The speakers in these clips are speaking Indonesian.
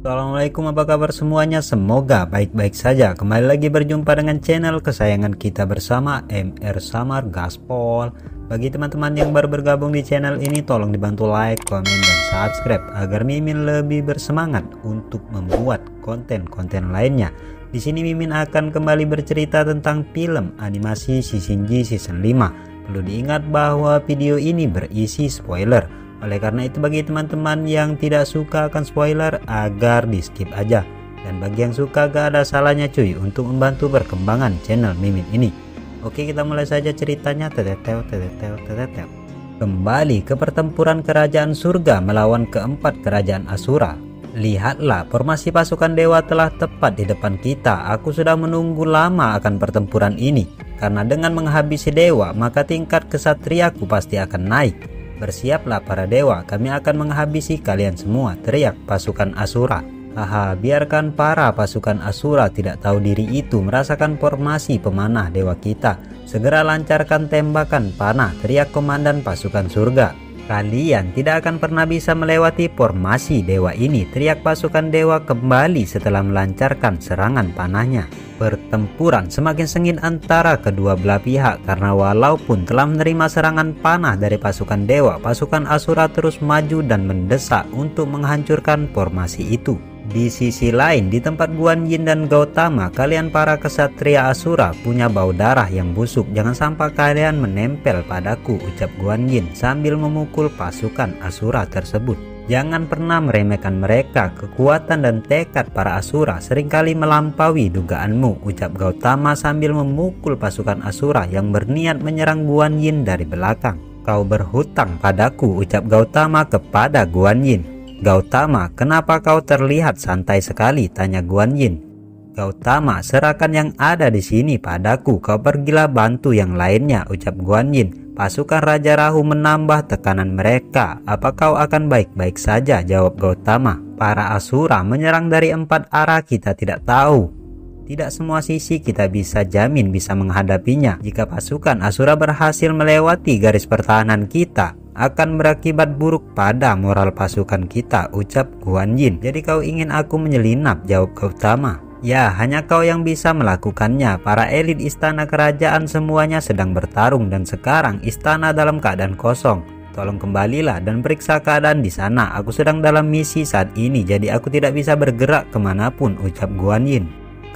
Assalamualaikum, apa kabar semuanya? Semoga baik-baik saja. Kembali lagi berjumpa dengan channel kesayangan kita bersama, MR Samar Gaspol. Bagi teman-teman yang baru bergabung di channel ini, tolong dibantu like, komen, dan subscribe agar Mimin lebih bersemangat untuk membuat konten-konten lainnya. Di sini Mimin akan kembali bercerita tentang film animasi Shishinji Season 5. Perlu diingat bahwa video ini berisi spoiler. Oleh karena itu, bagi teman-teman yang tidak suka akan spoiler, agar di skip aja. Dan bagi yang suka, gak ada salahnya cuy untuk membantu perkembangan channel Mimin ini. Oke, kita mulai saja ceritanya. Kembali ke pertempuran kerajaan surga melawan keempat kerajaan Asura. Lihatlah, formasi pasukan dewa telah tepat di depan kita. Aku sudah menunggu lama akan pertempuran ini. Karena dengan menghabisi dewa, maka tingkat kesatriaku pasti akan naik. Bersiaplah para dewa, kami akan menghabisi kalian semua, teriak pasukan Asura. Haha, biarkan para pasukan Asura tidak tahu diri itu merasakan formasi pemanah dewa kita. Segera lancarkan tembakan panah, teriak komandan pasukan surga. Kalian tidak akan pernah bisa melewati formasi dewa ini, teriak pasukan dewa kembali setelah melancarkan serangan panahnya. Pertempuran semakin sengit antara kedua belah pihak karena walaupun telah menerima serangan panah dari pasukan dewa, pasukan Asura terus maju dan mendesak untuk menghancurkan formasi itu. Di sisi lain, di tempat Guan Yin dan Gautama, kalian para kesatria Asura punya bau darah yang busuk. Jangan sampai kalian menempel padaku, ucap Guan Yin sambil memukul pasukan Asura tersebut. Jangan pernah meremehkan mereka, kekuatan dan tekad para Asura seringkali melampaui dugaanmu, ucap Gautama sambil memukul pasukan Asura yang berniat menyerang Guan Yin dari belakang. Kau berhutang padaku, ucap Gautama kepada Guan Yin. Gautama, kenapa kau terlihat santai sekali, tanya Guan Yin. Gautama, serahkan yang ada di sini padaku, kau pergilah bantu yang lainnya, ucap Guan Yin. Pasukan Raja Rahu menambah tekanan mereka. Apa kau akan baik-baik saja, jawab Gautama. Para Asura menyerang dari 4 arah, kita tidak tahu. Tidak semua sisi kita bisa jamin bisa menghadapinya. Jika pasukan Asura berhasil melewati garis pertahanan kita, akan berakibat buruk pada moral pasukan kita, ucap Guan Yin. Jadi kau ingin aku menyelinap, jawab Gautama. Ya, hanya kau yang bisa melakukannya. Para elit istana kerajaan semuanya sedang bertarung dan sekarang istana dalam keadaan kosong. Tolong kembalilah dan periksa keadaan di sana. Aku sedang dalam misi saat ini, jadi aku tidak bisa bergerak kemanapun, ucap Guan Yin.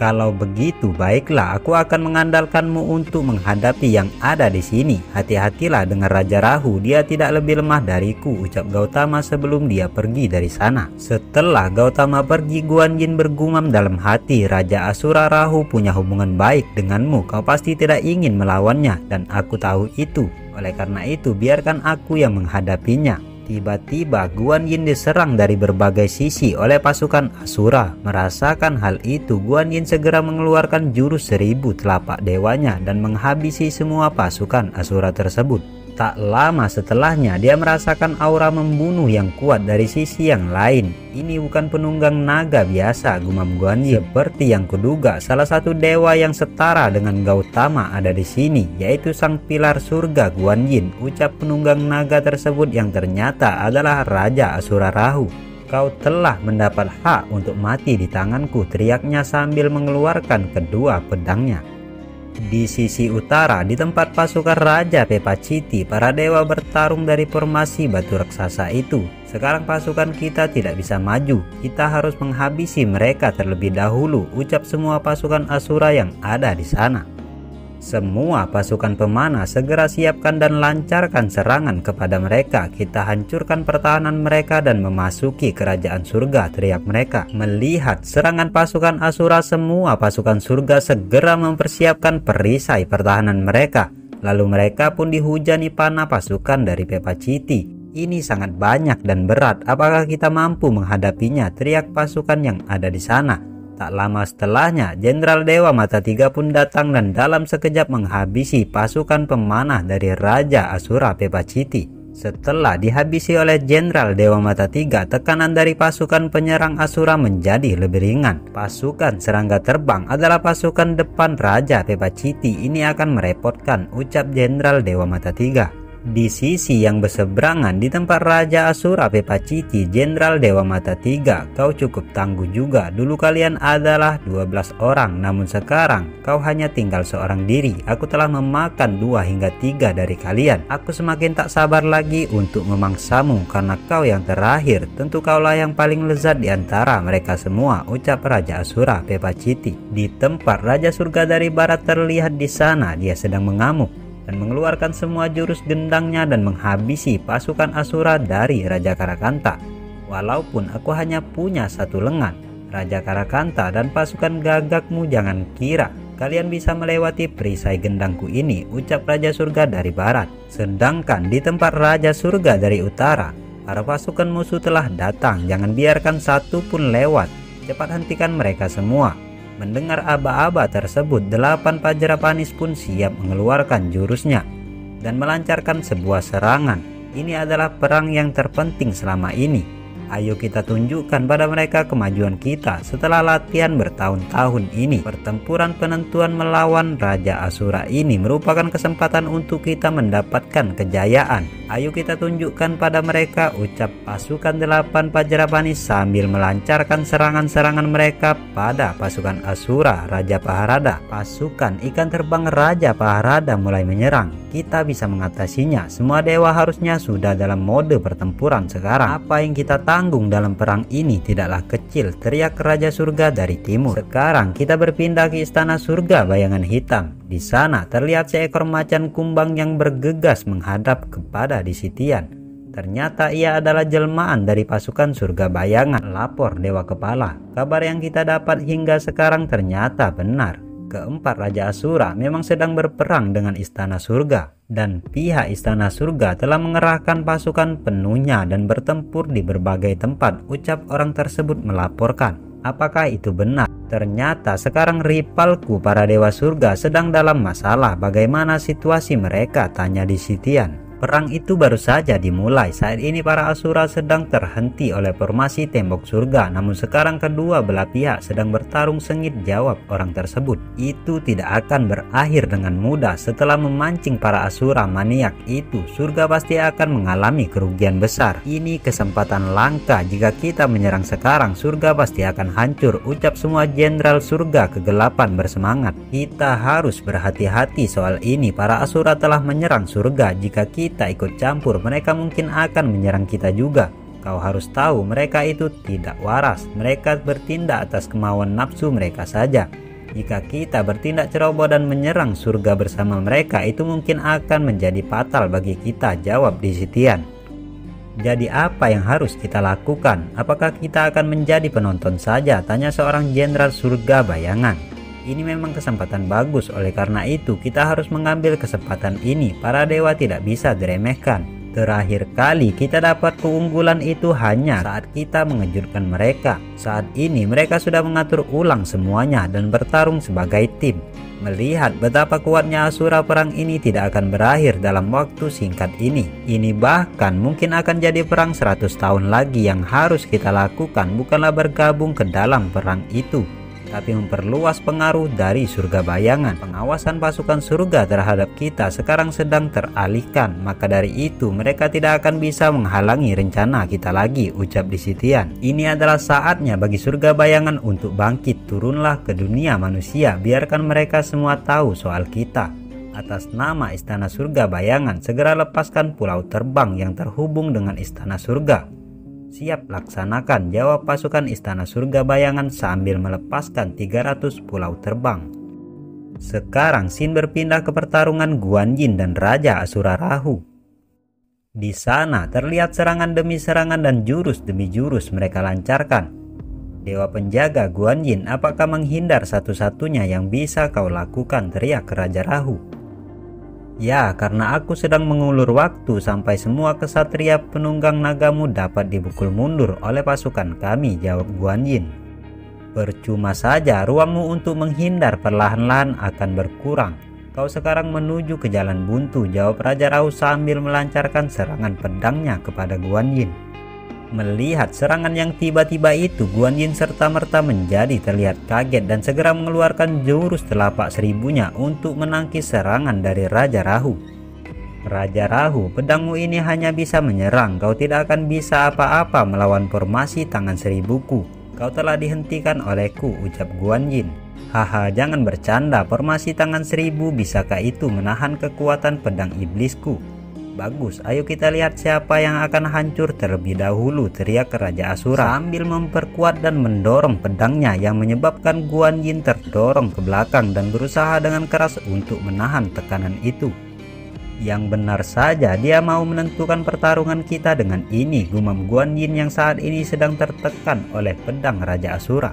Kalau begitu, baiklah, aku akan mengandalkanmu untuk menghadapi yang ada di sini. Hati-hatilah dengan Raja Rahu, dia tidak lebih lemah dariku, ucap Gautama sebelum dia pergi dari sana. Setelah Gautama pergi, Guan Yin bergumam dalam hati, Raja Asura Rahu punya hubungan baik denganmu, kau pasti tidak ingin melawannya, dan aku tahu itu. Oleh karena itu, biarkan aku yang menghadapinya. Tiba-tiba Guan Yin diserang dari berbagai sisi oleh pasukan Asura. Merasakan hal itu, Guan Yin segera mengeluarkan jurus 1000 telapak dewanya dan menghabisi semua pasukan Asura tersebut. Tak lama setelahnya, dia merasakan aura membunuh yang kuat dari sisi yang lain. Ini bukan penunggang naga biasa, gumam Guan Yin. Seperti yang kuduga, salah satu dewa yang setara dengan Gautama ada di sini, yaitu sang pilar surga Guan Yin, ucap penunggang naga tersebut yang ternyata adalah Raja Asura Rahu. Kau telah mendapat hak untuk mati di tanganku, teriaknya sambil mengeluarkan kedua pedangnya. Di sisi utara, di tempat pasukan Raja Pepaciti, para dewa bertarung dari formasi batu raksasa itu. Sekarang pasukan kita tidak bisa maju, kita harus menghabisi mereka terlebih dahulu, ucap semua pasukan Asura yang ada di sana. Semua pasukan pemanah segera siapkan dan lancarkan serangan kepada mereka. Kita hancurkan pertahanan mereka dan memasuki kerajaan surga, teriak mereka. Melihat serangan pasukan Asura, semua pasukan surga segera mempersiapkan perisai pertahanan mereka. Lalu mereka pun dihujani panah pasukan dari Pepaciti. Ini sangat banyak dan berat, apakah kita mampu menghadapinya, teriak pasukan yang ada di sana. Tak lama setelahnya, Jenderal Dewa Mata Tiga pun datang dan dalam sekejap menghabisi pasukan pemanah dari Raja Asura Pepaciti. Setelah dihabisi oleh Jenderal Dewa Mata Tiga, tekanan dari pasukan penyerang Asura menjadi lebih ringan. Pasukan serangga terbang adalah pasukan depan Raja Pepaciti. Ini akan merepotkan, ucap Jenderal Dewa Mata Tiga. Di sisi yang berseberangan di tempat Raja Asura Pepaciti, Jenderal Dewa Mata Tiga, kau cukup tangguh juga. Dulu kalian adalah 12 orang, namun sekarang kau hanya tinggal seorang diri. Aku telah memakan 2 hingga 3 dari kalian. Aku semakin tak sabar lagi untuk memangsamu karena kau yang terakhir. Tentu kaulah yang paling lezat di antara mereka semua, ucap Raja Asura Pepaciti. Di tempat Raja Surga dari Barat terlihat di sana, dia sedang mengamuk dan mengeluarkan semua jurus gendangnya dan menghabisi pasukan Asura dari Raja Karakanta. Walaupun aku hanya punya 1 lengan, Raja Karakanta dan pasukan gagakmu, jangan kira kalian bisa melewati perisai gendangku ini, ucap Raja Surga dari Barat. Sedangkan di tempat Raja Surga dari Utara, para pasukan musuh telah datang. Jangan biarkan satu pun lewat, cepat hentikan mereka semua. Mendengar aba-aba tersebut, 8 Pajrapanis pun siap mengeluarkan jurusnya dan melancarkan sebuah serangan. Ini adalah perang yang terpenting selama ini. Ayo kita tunjukkan pada mereka kemajuan kita setelah latihan bertahun-tahun ini. Pertempuran penentuan melawan Raja Asura ini merupakan kesempatan untuk kita mendapatkan kejayaan. Ayo kita tunjukkan pada mereka, ucap pasukan 8 Pajrapanis sambil melancarkan serangan-serangan mereka pada pasukan Asura Raja Paharada. Pasukan ikan terbang Raja Paharada mulai menyerang. Kita bisa mengatasinya. Semua dewa harusnya sudah dalam mode pertempuran sekarang. Apa yang kita tanggung dalam perang ini tidaklah kecil, teriak Raja Surga dari timur. Sekarang kita berpindah ke Istana Surga Bayangan Hitam. Di sana terlihat seekor macan kumbang yang bergegas menghadap kepada Disitian. Ternyata ia adalah jelmaan dari pasukan surga bayangan, lapor Dewa Kepala. Kabar yang kita dapat hingga sekarang ternyata benar. Keempat Raja Asura memang sedang berperang dengan Istana Surga, dan pihak Istana Surga telah mengerahkan pasukan penuhnya dan bertempur di berbagai tempat, ucap orang tersebut melaporkan. Apakah itu benar? Ternyata sekarang rivalku para Dewa Surga sedang dalam masalah. Bagaimana situasi mereka? Tanya Disitian. Perang itu baru saja dimulai. Saat ini para Asura sedang terhenti oleh formasi tembok surga. Namun sekarang kedua belah pihak sedang bertarung sengit, jawab orang tersebut. Itu tidak akan berakhir dengan mudah. Setelah memancing para Asura maniak itu, surga pasti akan mengalami kerugian besar. Ini kesempatan langka. Jika kita menyerang sekarang, surga pasti akan hancur, ucap semua jenderal surga kegelapan bersemangat. Kita harus berhati-hati soal ini. Para Asura telah menyerang surga. Jika kita ikut campur, mereka mungkin akan menyerang kita juga. Kau harus tahu, mereka itu tidak waras. Mereka bertindak atas kemauan nafsu mereka saja. Jika kita bertindak ceroboh dan menyerang surga bersama mereka, itu mungkin akan menjadi fatal bagi kita, jawab Disitian. Jadi apa yang harus kita lakukan? Apakah kita akan menjadi penonton saja? Tanya seorang jenderal surga bayangan. Ini memang kesempatan bagus, oleh karena itu kita harus mengambil kesempatan ini. Para dewa tidak bisa diremehkan. Terakhir kali kita dapat keunggulan itu hanya saat kita mengejutkan mereka. Saat ini mereka sudah mengatur ulang semuanya dan bertarung sebagai tim. Melihat betapa kuatnya Asura, perang ini tidak akan berakhir dalam waktu singkat ini. Ini bahkan mungkin akan jadi perang 100 tahun lagi. Yang harus kita lakukan bukanlah bergabung ke dalam perang itu, tapi memperluas pengaruh dari surga bayangan. Pengawasan pasukan surga terhadap kita sekarang sedang teralihkan, maka dari itu mereka tidak akan bisa menghalangi rencana kita lagi, ucap Disitian. Ini adalah saatnya bagi surga bayangan untuk bangkit. Turunlah ke dunia manusia, biarkan mereka semua tahu soal kita. Atas nama Istana Surga Bayangan, segera lepaskan pulau terbang yang terhubung dengan Istana Surga. Siap laksanakan, jawab pasukan Istana Surga Bayangan sambil melepaskan 300 pulau terbang. Sekarang scene berpindah ke pertarungan Guanyin dan Raja Asura Rahu. Di sana terlihat serangan demi serangan dan jurus demi jurus mereka lancarkan. Dewa penjaga Guanyin, apakah menghindar satu-satunya yang bisa kau lakukan? Teriak Raja Rahu. Ya, karena aku sedang mengulur waktu sampai semua kesatria penunggang nagamu dapat dipukul mundur oleh pasukan kami, jawab Guanyin. Percuma saja, ruangmu untuk menghindar perlahan-lahan akan berkurang. Kau sekarang menuju ke jalan buntu, jawab Raja Rahu sambil melancarkan serangan pedangnya kepada Guanyin. Melihat serangan yang tiba-tiba itu, Guanyin serta-merta menjadi terlihat kaget dan segera mengeluarkan jurus telapak seribunya untuk menangkis serangan dari Raja Rahu. Raja Rahu, pedangmu ini hanya bisa menyerang, kau tidak akan bisa apa-apa melawan formasi tangan seribuku. Kau telah dihentikan olehku, ucap Guan Yin. Haha, jangan bercanda, formasi tangan seribu bisakah itu menahan kekuatan pedang iblisku? Bagus, ayo kita lihat siapa yang akan hancur terlebih dahulu, teriak Raja Asura sambil memperkuat dan mendorong pedangnya yang menyebabkan Guan Yin terdorong ke belakang dan berusaha dengan keras untuk menahan tekanan itu. Yang benar saja, dia mau menentukan pertarungan kita dengan ini, gumam Guan Yin yang saat ini sedang tertekan oleh pedang Raja Asura.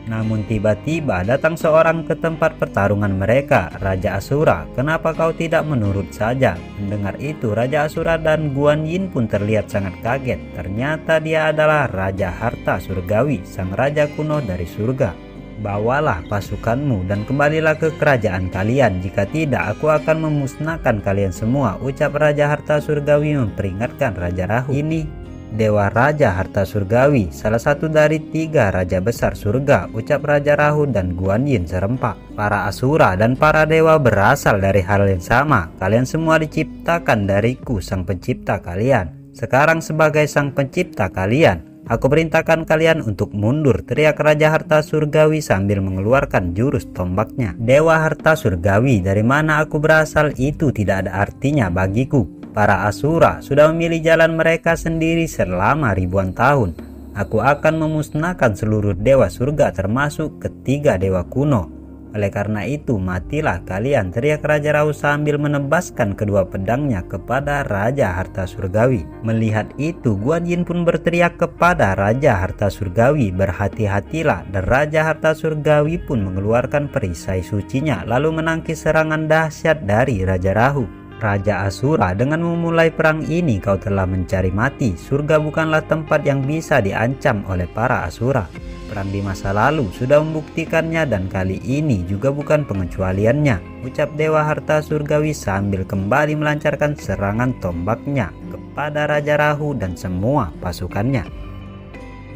Namun tiba-tiba datang seorang ke tempat pertarungan mereka. Raja Asura, kenapa kau tidak menurut saja? Mendengar itu, Raja Asura dan Guan Yin pun terlihat sangat kaget. Ternyata dia adalah Raja Harta Surgawi, sang raja kuno dari surga. Bawalah pasukanmu dan kembalilah ke kerajaan kalian. Jika tidak, aku akan memusnahkan kalian semua, ucap Raja Harta Surgawi memperingatkan Raja Rahu. Ini Dewa Raja Harta Surgawi, salah satu dari 3 raja besar surga, ucap Raja Rahu dan Guan Yin serempak. Para asura dan para dewa berasal dari hal yang sama. Kalian semua diciptakan dariku, sang pencipta kalian. Sekarang sebagai sang pencipta kalian, aku perintahkan kalian untuk mundur, teriak Raja Harta Surgawi sambil mengeluarkan jurus tombaknya. Dewa Harta Surgawi, dari mana aku berasal itu tidak ada artinya bagiku. Para asura sudah memilih jalan mereka sendiri selama ribuan tahun. Aku akan memusnahkan seluruh dewa surga termasuk ketiga dewa kuno. Oleh karena itu, matilah kalian, teriak Raja Rahu sambil menebaskan kedua pedangnya kepada Raja Harta Surgawi. Melihat itu, Guan Yin pun berteriak kepada Raja Harta Surgawi, berhati-hatilah, dan Raja Harta Surgawi pun mengeluarkan perisai sucinya lalu menangkis serangan dahsyat dari Raja Rahu. Raja Asura, dengan memulai perang ini kau telah mencari mati. Surga bukanlah tempat yang bisa diancam oleh para asura. Perang di masa lalu sudah membuktikannya dan kali ini juga bukan pengecualiannya, ucap Dewa Harta Surgawi sambil kembali melancarkan serangan tombaknya kepada Raja Rahu dan semua pasukannya.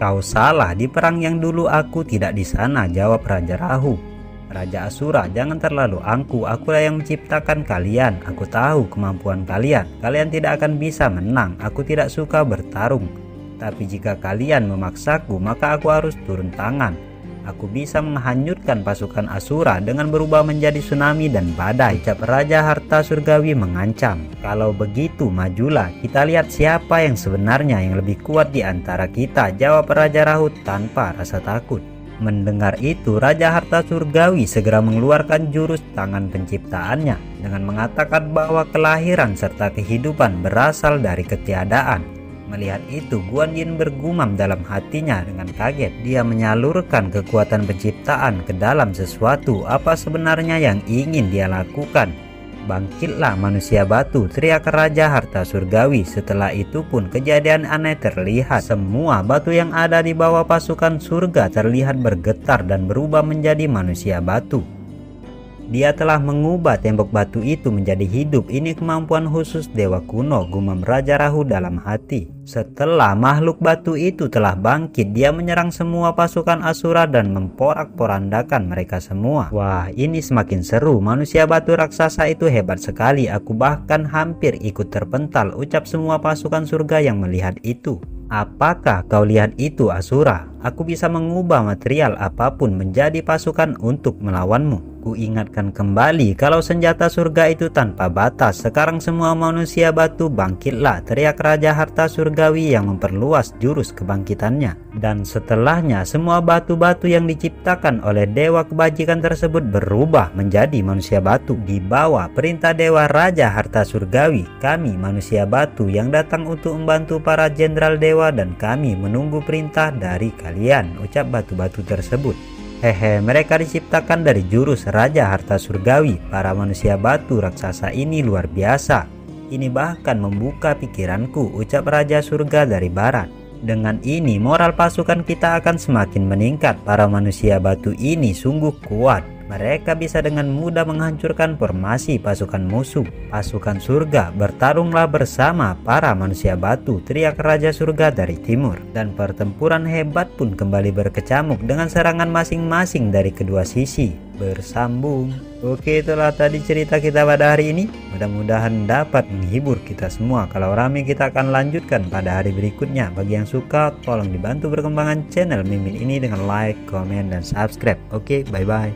Kau salah, di perang yang dulu aku tidak di sana, jawab Raja Rahu. Raja Asura, jangan terlalu angkuh, akulah yang menciptakan kalian, aku tahu kemampuan kalian, kalian tidak akan bisa menang, aku tidak suka bertarung. Tapi jika kalian memaksaku, maka aku harus turun tangan. Aku bisa menghanyutkan pasukan Asura dengan berubah menjadi tsunami dan badai, ucap Raja Harta Surgawi mengancam. Kalau begitu, majulah, kita lihat siapa yang sebenarnya yang lebih kuat di antara kita, jawab Raja Rahu tanpa rasa takut. Mendengar itu, Raja Harta Surgawi segera mengeluarkan jurus tangan penciptaannya dengan mengatakan bahwa kelahiran serta kehidupan berasal dari ketiadaan. Melihat itu, Guan Yin bergumam dalam hatinya dengan kaget. Dia menyalurkan kekuatan penciptaan ke dalam sesuatu. Apa sebenarnya yang ingin dia lakukan? Bangkitlah manusia batu, teriak Raja Harta Surgawi. Setelah itu pun kejadian aneh terlihat. Semua batu yang ada di bawah pasukan surga terlihat bergetar dan berubah menjadi manusia batu. Dia telah mengubah tembok batu itu menjadi hidup. Ini kemampuan khusus dewa kuno, gumam Raja Rahu dalam hati. Setelah makhluk batu itu telah bangkit, dia menyerang semua pasukan Asura dan memporak-porandakan mereka semua. Wah, ini semakin seru. Manusia batu raksasa itu hebat sekali. Aku bahkan hampir ikut terpental, ucap semua pasukan surga yang melihat itu. Apakah kau lihat itu, Asura? Aku bisa mengubah material apapun menjadi pasukan untuk melawanmu. Ku ingatkan kembali kalau senjata surga itu tanpa batas. Sekarang semua manusia batu bangkitlah, teriak Raja Harta Surgawi yang memperluas jurus kebangkitannya. Dan setelahnya semua batu-batu yang diciptakan oleh dewa kebajikan tersebut berubah menjadi manusia batu. Di bawah perintah Dewa Raja Harta Surgawi, kami manusia batu yang datang untuk membantu para jenderal dewa dan kami menunggu perintah dari kalian, ucap batu-batu tersebut. Hehe, mereka diciptakan dari jurus Raja Harta Surgawi. Para manusia batu raksasa ini luar biasa. Ini bahkan membuka pikiranku, ucap Raja Surga dari barat. Dengan ini moral pasukan kita akan semakin meningkat. Para manusia batu ini sungguh kuat. Mereka bisa dengan mudah menghancurkan formasi pasukan musuh. Pasukan surga, bertarunglah bersama para manusia batu, teriak Raja Surga dari timur. Dan pertempuran hebat pun kembali berkecamuk dengan serangan masing-masing dari kedua sisi bersambung. Oke, itulah tadi cerita kita pada hari ini. Mudah-mudahan dapat menghibur kita semua. Kalau rame kita akan lanjutkan pada hari berikutnya. Bagi yang suka, tolong dibantu perkembangan channel Mimin ini dengan like, komen, dan subscribe. Oke, bye-bye.